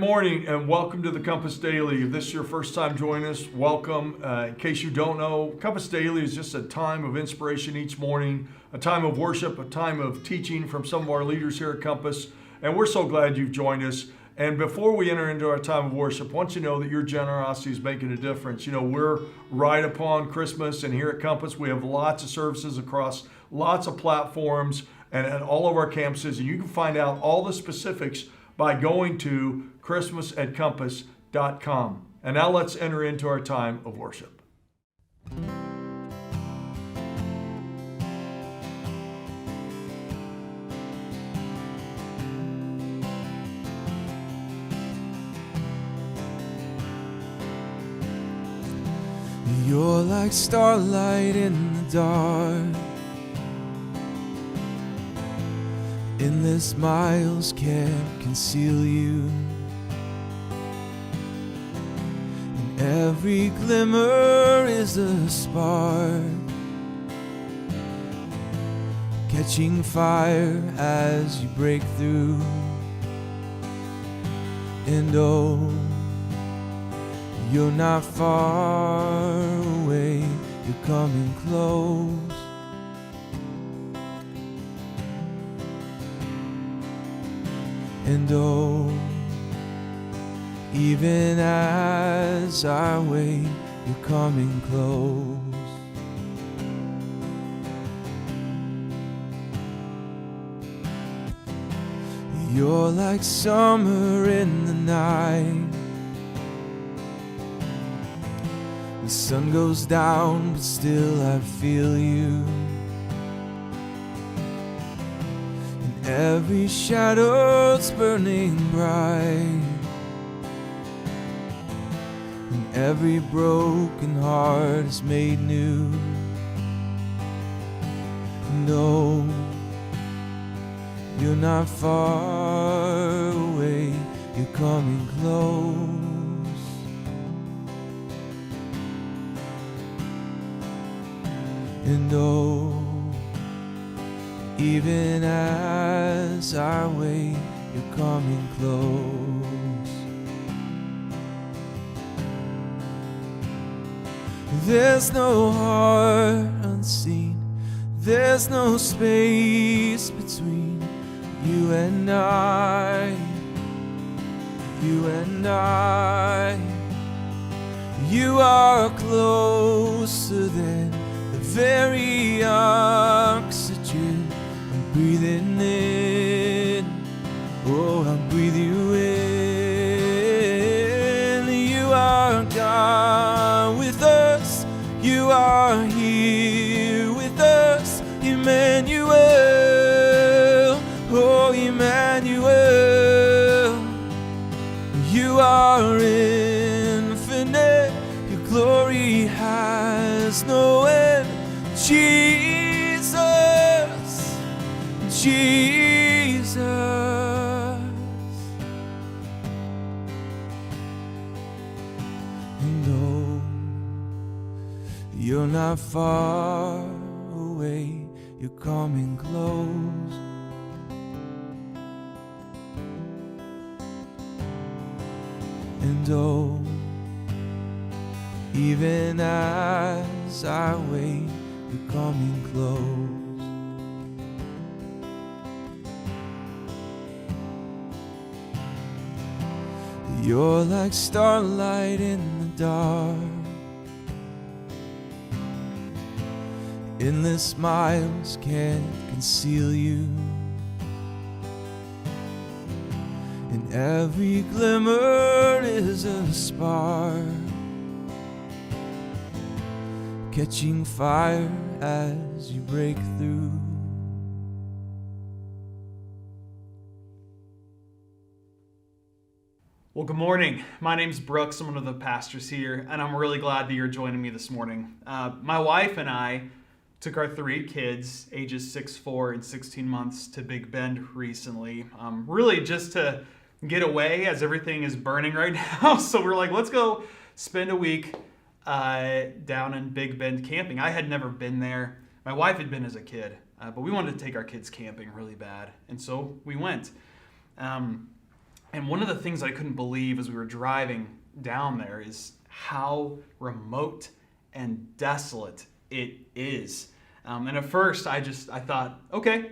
Good morning and welcome to the Compass Daily. If this is your first time joining us, welcome. In case you don't know, Compass Daily is just a time of inspiration each morning, a time of worship, a time of teaching from some of our leaders here at Compass. And we're so glad you've joined us. And before we enter into our time of worship, I want you to know that your generosity is making a difference. You know, we're right upon Christmas, and here at Compass, we have lots of services across lots of platforms and at all of our campuses. And you can find out all the specifics by going to christmasatcompass.com. And now let's enter into our time of worship. You're like starlight in the dark. Endless miles can't conceal you. And every glimmer is a spark, catching fire as you break through. And oh, you're not far away, you're coming close. And oh, even as I wait, you're coming close. You're like summer in the night. The sun goes down, but still I feel you. And every shadow's burning bright, and every broken heart is made new. No, you're not far away, you're coming close. And oh, even as I wait, you're coming close. There's no heart unseen, there's no space between you and I, you and I. You are closer than the very oxygen I'm breathing in. Oh, I breathe you in. You are God with us, you are here with us, Emmanuel. Oh, Emmanuel. You are infinite, your glory has no end. Jesus, Jesus. And oh, you're not far away, you're coming close. And oh, even as I wait, you're coming close. You're like starlight in the dark. Endless miles can't conceal you. And every glimmer is a spark, catching fire as you break through. Well, good morning. My name's Brooks. I'm one of the pastors here, and I'm really glad that you're joining me this morning. My wife and I took our 3 kids, ages 6, 4, and 16 months, to Big Bend recently, really just to get away as everything is burning right now. So we're like, let's go spend a week down in Big Bend camping. I had never been there. My wife had been as a kid, but we wanted to take our kids camping really bad, and so we went. And one of the things I couldn't believe as we were driving down there is how remote and desolate it is. And at first I thought, okay,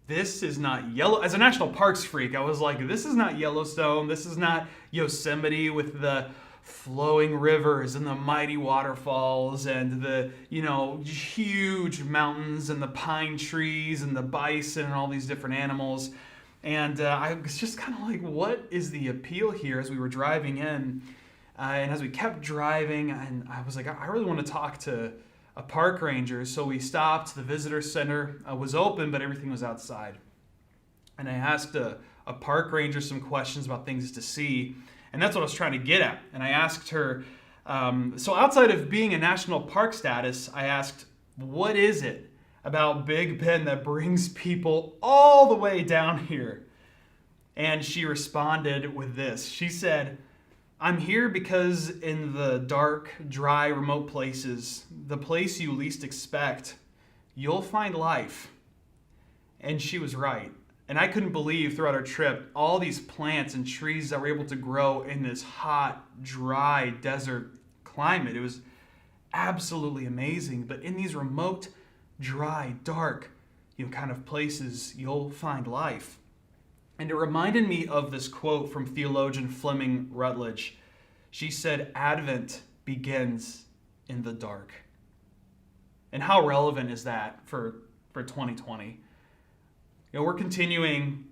this is not yellow. As a national parks freak, I was like, this is not Yellowstone. This is not Yosemite with the flowing rivers and the mighty waterfalls and the, huge mountains and the pine trees and the bison and all these different animals. And I was just kind of like, what is the appeal here as we were driving in? And as we kept driving, and I was like, I really want to talk to a park ranger. So we stopped. The visitor center was open, but everything was outside. And I asked a park ranger some questions about things to see. And that's what I was trying to get at. And I asked her, so outside of being a national park status, I asked, what is it about Big Bend that brings people all the way down here? And she responded with this. She said, I'm here because in the dark, dry, remote places, the place you least expect, you'll find life. And she was right. And I couldn't believe throughout our trip all these plants and trees that were able to grow in this hot, dry desert climate. It was absolutely amazing. But in these remote, dry, dark, kind of places, you'll find life. And it reminded me of this quote from theologian Fleming Rutledge. She said, Advent begins in the dark. And how relevant is that for 2020? We're continuing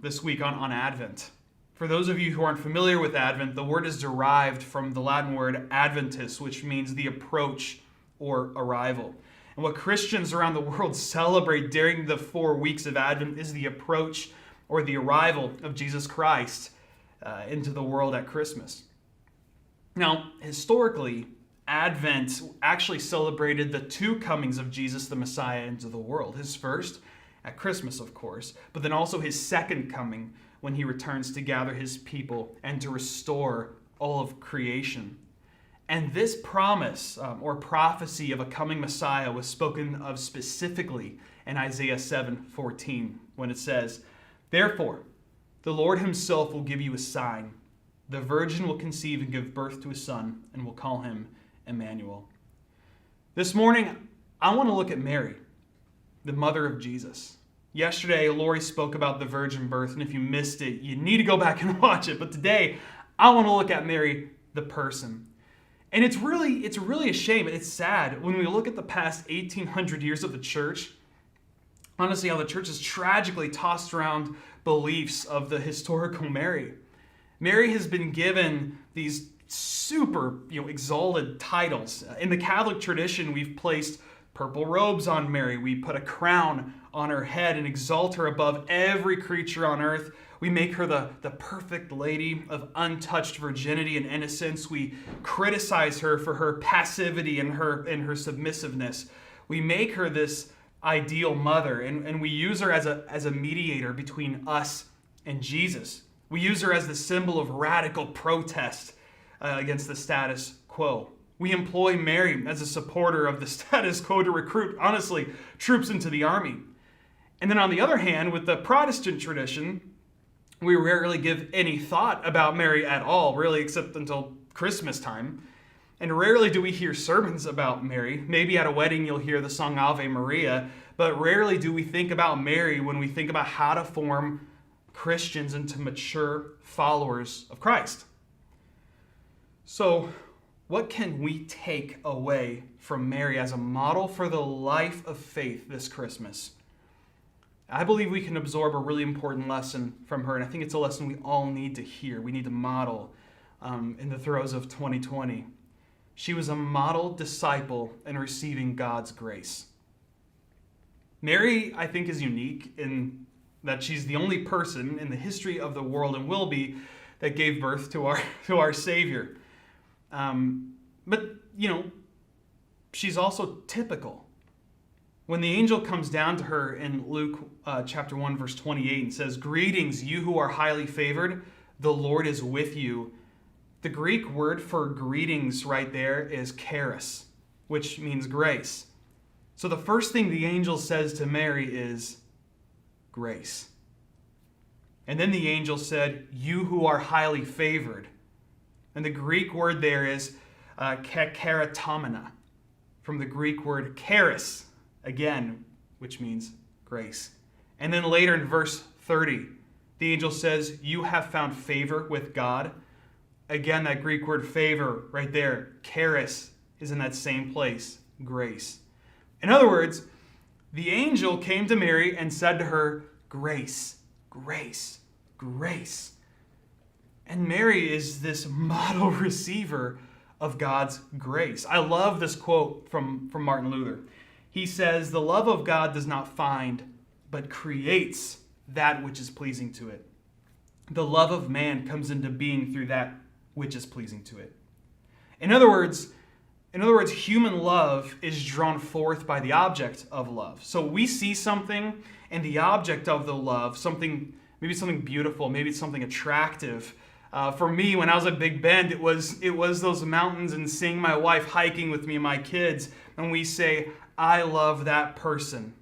this week on Advent. For those of you who aren't familiar with Advent, the word is derived from the Latin word adventus, which means the approach or arrival. And what Christians around the world celebrate during the 4 weeks of Advent is the approach or the arrival of Jesus Christ into the world at Christmas. Now, historically, Advent actually celebrated the two comings of Jesus the Messiah into the world. His first, at Christmas, of course, but then also his second coming when he returns to gather his people and to restore all of creation. And this promise or prophecy of a coming Messiah was spoken of specifically in Isaiah 7:14 when it says, Therefore, the Lord himself will give you a sign. The virgin will conceive and give birth to a son and will call him Emmanuel. This morning, I want to look at Mary, the mother of Jesus. Yesterday, Lori spoke about the virgin birth, and if you missed it, you need to go back and watch it. But today, I want to look at Mary, the person. And it's really a shame. It's sad when we look at the past 1,800 years of the church, honestly, how the church has tragically tossed around beliefs of the historical Mary. Mary has been given these super, exalted titles. In the Catholic tradition, we've placed purple robes on Mary. We put a crown on her head and exalt her above every creature on earth. We make her the perfect lady of untouched virginity and innocence. We criticize her for her passivity and her submissiveness. We make her this ideal mother, and we use her as a mediator between us and Jesus. We use her as the symbol of radical protest against the status quo. We employ Mary as a supporter of the status quo to recruit, honestly, troops into the army. And then on the other hand, with the Protestant tradition, we rarely give any thought about Mary at all, really, except until Christmas time. And rarely do we hear sermons about Mary. Maybe at a wedding you'll hear the song Ave Maria, but rarely do we think about Mary when we think about how to form Christians into mature followers of Christ. So, what can we take away from Mary as a model for the life of faith this Christmas? I believe we can absorb a really important lesson from her, and I think it's a lesson we all need to hear. We need to model in the throes of 2020. She was a model disciple in receiving God's grace. Mary, I think, is unique in that she's the only person in the history of the world, and will be, that gave birth to our Savior. But, she's also typical. When the angel comes down to her in Luke chapter 1, verse 28, and says, Greetings, you who are highly favored, the Lord is with you. The Greek word for greetings right there is charis, which means grace. So the first thing the angel says to Mary is grace. And then the angel said, "You who are highly favored." And the Greek word there is keratomena, from the Greek word charis, again, which means grace. And then later in verse 30, the angel says, "You have found favor with God." Again, that Greek word favor right there, charis, is in that same place, grace. In other words, the angel came to Mary and said to her, "Grace, grace, grace." And Mary is this model receiver of God's grace. I love this quote from Martin Luther. He says, "The love of God does not find, but creates that which is pleasing to it. The love of man comes into being through that which is pleasing to it." In other words, human love is drawn forth by the object of love. So we see something, and the object of the love, maybe something beautiful, maybe it's something attractive. For me, when I was at Big Bend, it was those mountains and seeing my wife hiking with me and my kids, and we say, "I love that person."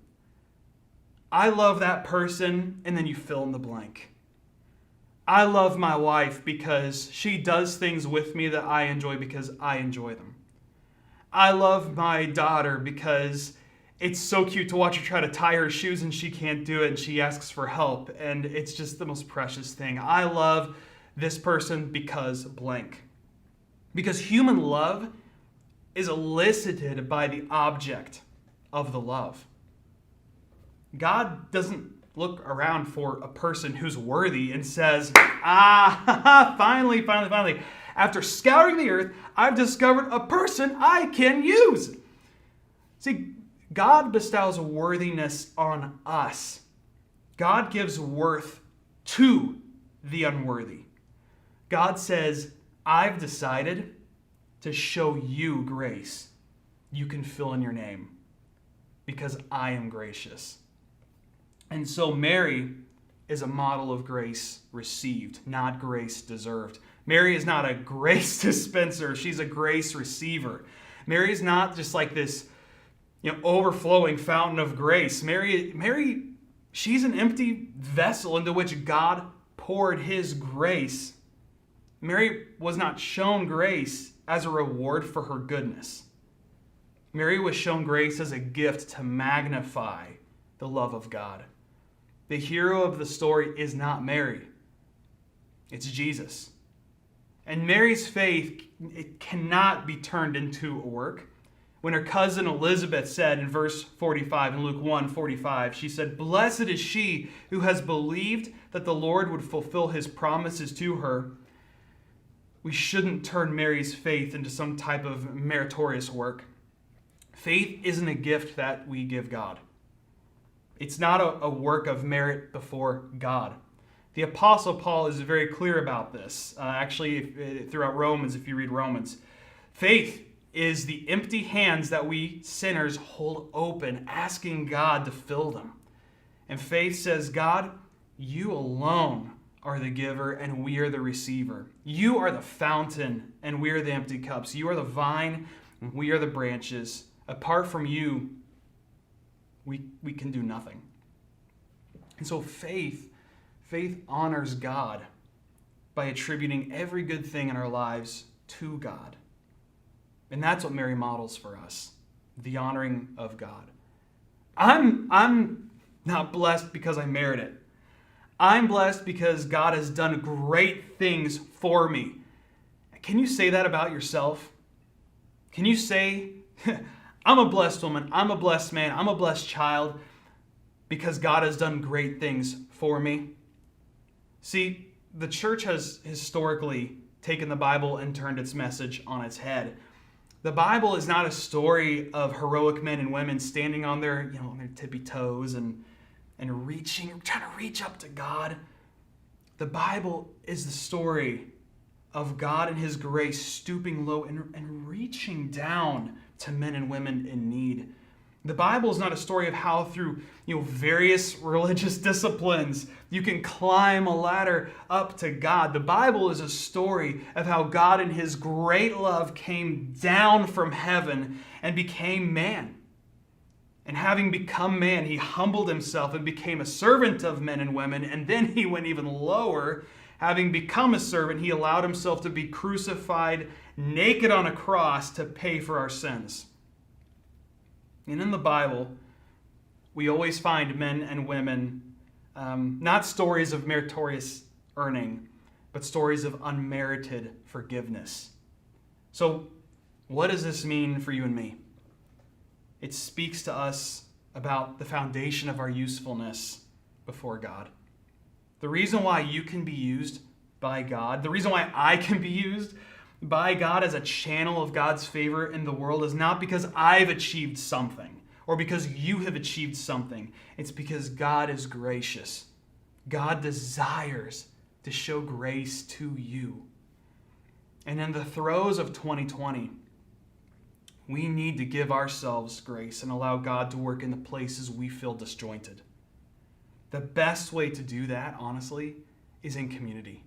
I love that person, and then you fill in the blank. I love my wife because she does things with me that I enjoy because I enjoy them. I love my daughter because it's so cute to watch her try to tie her shoes and she can't do it and she asks for help, and it's just the most precious thing. I love this person because blank. Because human love is elicited by the object of the love. God doesn't look around for a person who's worthy and says, finally. After scouring the earth, I've discovered a person I can use. See, God bestows worthiness on us. God gives worth to the unworthy. God says, "I've decided to show you grace. You can fill in your name because I am gracious." And so Mary is a model of grace received, not grace deserved. Mary is not a grace dispenser. She's a grace receiver. Mary is not just like this, overflowing fountain of grace. Mary, she's an empty vessel into which God poured his grace. Mary was not shown grace as a reward for her goodness. Mary was shown grace as a gift to magnify the love of God. The hero of the story is not Mary. It's Jesus. And Mary's faith, it cannot be turned into a work. When her cousin Elizabeth said in verse 45, in Luke 1:45, she said, "Blessed is she who has believed that the Lord would fulfill his promises to her." We shouldn't turn Mary's faith into some type of meritorious work. Faith isn't a gift that we give God. It's not a work of merit before God. The Apostle Paul is very clear about this. Throughout Romans, if you read Romans, faith is the empty hands that we sinners hold open, asking God to fill them. And faith says, "God, you alone are the giver and we are the receiver. You are the fountain and we are the empty cups. You are the vine and we are the branches. Apart from you, we can do nothing." And so faith honors God by attributing every good thing in our lives to God. And that's what Mary models for us, the honoring of God. I'm not blessed because I merit it. I'm blessed because God has done great things for me. Can you say that about yourself? Can you say, "I'm a blessed woman, I'm a blessed man, I'm a blessed child because God has done great things for me"? See, the church has historically taken the Bible and turned its message on its head. The Bible is not a story of heroic men and women standing on their tippy toes and trying to reach up to God. The Bible is the story of God and his grace stooping low and reaching down to men and women in need. The Bible is not a story of how through various religious disciplines you can climb a ladder up to God. The Bible is a story of how God in his great love came down from heaven and became man. And having become man, he humbled himself and became a servant of men and women. And then he went even lower. Having become a servant, he allowed himself to be crucified naked on a cross to pay for our sins. And in the Bible, we always find men and women, not stories of meritorious earning, but stories of unmerited forgiveness. So, what does this mean for you and me? It speaks to us about the foundation of our usefulness before God. The reason why you can be used by God, the reason why I can be used by God as a channel of God's favor in the world is not because I've achieved something or because you have achieved something. It's because God is gracious. God desires to show grace to you. And in the throes of 2020, we need to give ourselves grace and allow God to work in the places we feel disjointed. The best way to do that, honestly, is in community.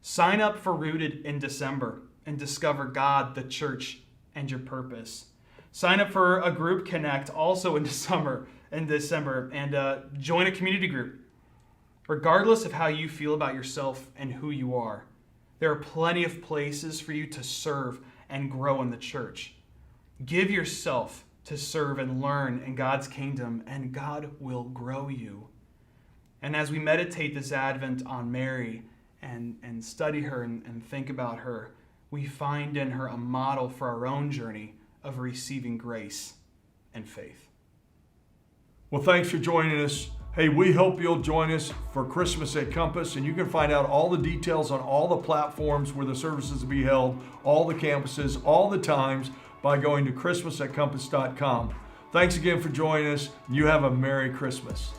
Sign up for Rooted in December and discover God, the church, and your purpose. Sign up for a group connect also in December, and join a community group. Regardless of how you feel about yourself and who you are, there are plenty of places for you to serve and grow in the church. Give yourself to serve and learn in God's kingdom, and God will grow you. And as we meditate this Advent on Mary and study her and think about her, we find in her a model for our own journey of receiving grace and faith. Well, thanks for joining us. Hey, we hope you'll join us for Christmas at Compass, and you can find out all the details on all the platforms where the services will be held, all the campuses, all the times by going to christmasatcompass.com. Thanks again for joining us. You have a Merry Christmas.